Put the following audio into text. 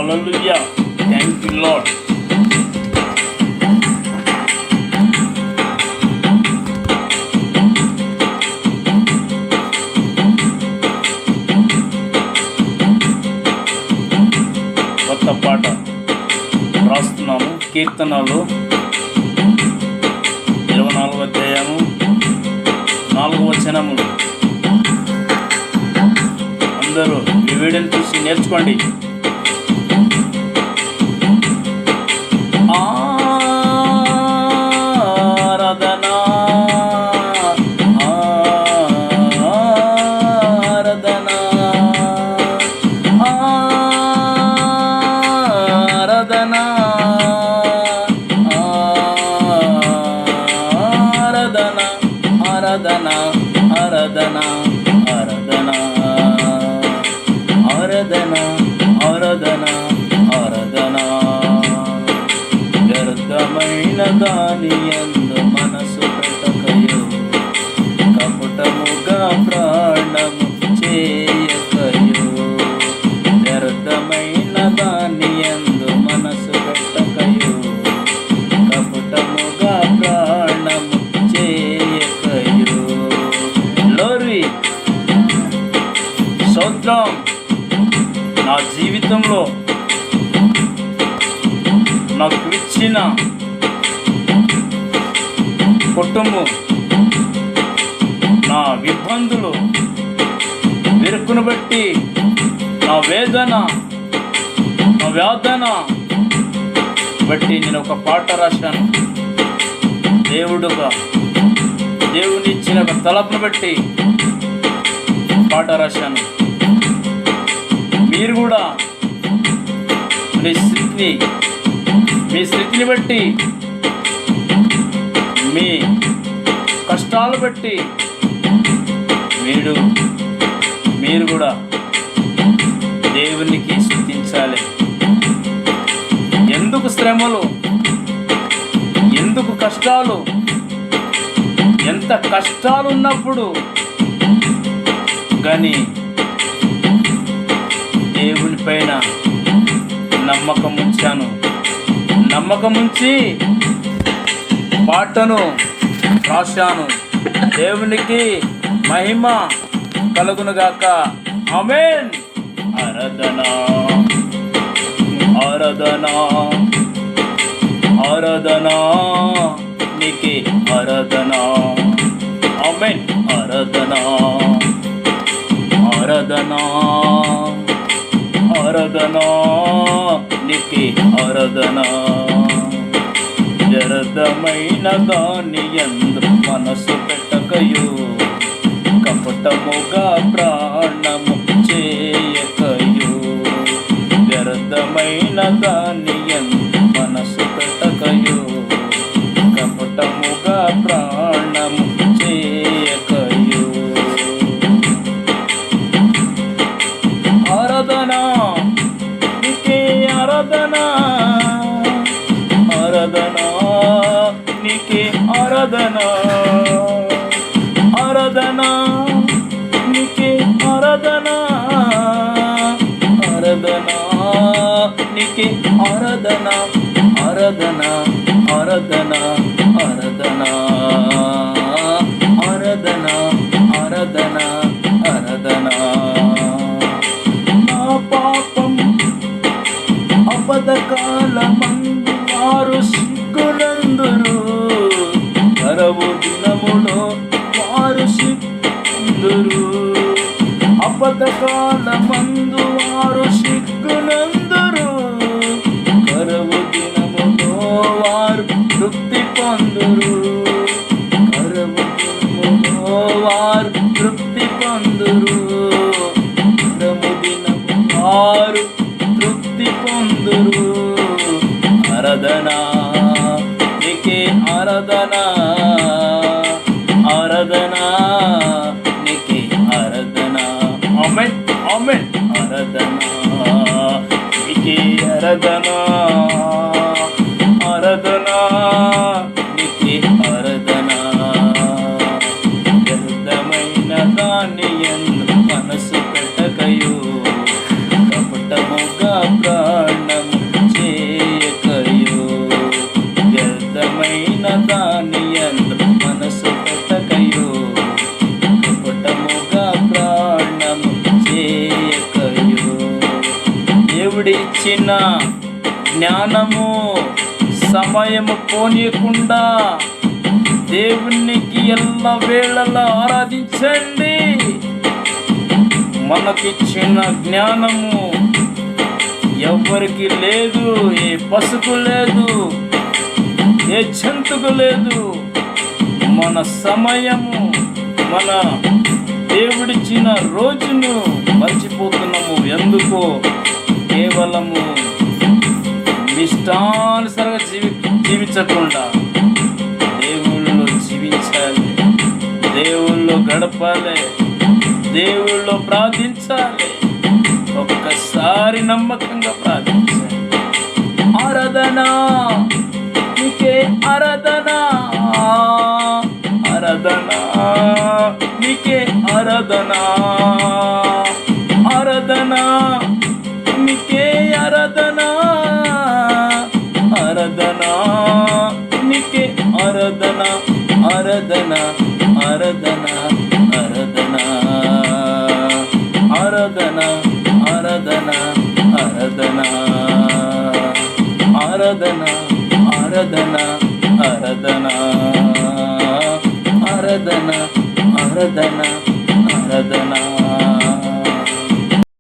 Hallelujah. Thank you lord. కొత్త పాట రాస్తున్నాము. కీర్తనలు 24వ అధ్యాయము 4వ వచనము. అందరూ ఈ వీడియోని చూసి నేర్చుకోండి. ఆరాధనా ఆరాధనా ఆరాధనా ఆరాధనా ఆరాధనా ఆరాధనా ఆరాధనా ఆరాధనా ఆరాధనా ఆరాధనా. వ్యర్థమైన దాని యందు మనసు పెట్టకయో, కపటముగా ప్రాణము చేయకయో. వ్యర్థమైన దాని యందు మనసు పెట్టకయో, కపటముగా ప్రాణము చేయకయో. లోరి స్తోత్రం. నా జీవితంలో నాకు ఇచ్చిన కుటుంబం, నా ఇబ్బందులు, విరుకును బట్టి నా వేదన, నా వేదన బట్టి నేను ఒక పాట రాశాను. దేవుని ఇచ్చిన ఒక తలపును బట్టి పాట రాశాను. మీరు కూడా మీ స్థితిని బట్టి, మీ కష్టాలు బట్టి మీరు కూడా దేవునికి స్తుతించాలి. ఎందుకు శ్రమలు, ఎందుకు కష్టాలు? ఎంత కష్టాలు ఉన్నప్పుడు కానీ దేవుని పైన నమ్మకం ఉంచాను. నమ్మకం ఉంచి పాటను రాశాను. దేవునికి మహిమ కలుగునుగాక. ఆమేన్. ఆరాధన ఆరాధన ఆరాధన నీకే ఆరాధన. ఆమేన్. ఆరాధన ఆరాధన ఆరాధన నీకే ఆరాధన. వ్యర్థమైన దాని యందు మనసు పెట్టకయో, కపటముగా ప్రాణము చేయకయో. వ్యర్థమైన దాని యందు మనసు పెట్టకయో, కపటముగా ప్రాణము చేయకయో. ఆరాధన నీకే ఆరాధన. ఆరాధన నీకే ఆరాధన. ఆరాధన నీకే ఆరాధన. ఆరాధన నీకే ఆరాధన. ఆరాధన ఆరాధన ఆరాధన ఆరాధన ఆరాధన ఆరాధన. నా పాపం అబద్ధకాలమందు వారు సిగ్గునందురు, కరవు దినములో వారు సిగ్గుందురు. అబద్ధకాలమందు వారు సిగ్గునందురు, కరవు దినములో వారు తృప్తి పొందురు. కరవు దినములో వారు తృప్తి పొందురు. కరవు దినము వారు తృప్తి పొందురు. ఆరాధన నీకే ఆరాధన. ఆరాధన నీకే ఆరాధన. ఆమేన్ ఆమేన్. ఆరాధన ఇచ్చిన జ్ఞానము సమయము పోనీయకుండా దేవునికి ఎల్ల వేళలా ఆరాధించండి. మనకిచ్చిన జ్ఞానము ఎవరికి లేదు, ఏ పశుకు లేదు, ఏ జంతుకు లేదు. మన సమయము, మన దేవుడిచ్చిన రోజును మర్చిపోతున్నాము. ఎందుకో కేవలము ఇష్టానుసారంగా జీవించకుండా దేవుళ్ళలో జీవించాలి, దేవుళ్ళో గడపాలి, దేవుళ్ళో ప్రార్థించాలి. ఒక్కసారి నమ్మకంగా ప్రార్థించాలి. ఆరాధన నీకే, ఆరాధన, ఆరాధన నీకే, ఆరాధన, ఆరాధన నీకే, ఆరాధన, ఆరాధన నీకే, ఆరాధన, ఆరాధన, ఆరాధన, ఆరాధన, ఆరాధన, ఆరాధన, ఆరాధన, ఆరాధన, ఆరాధన, ఆరాధన, ఆరాధన, ఆరాధన.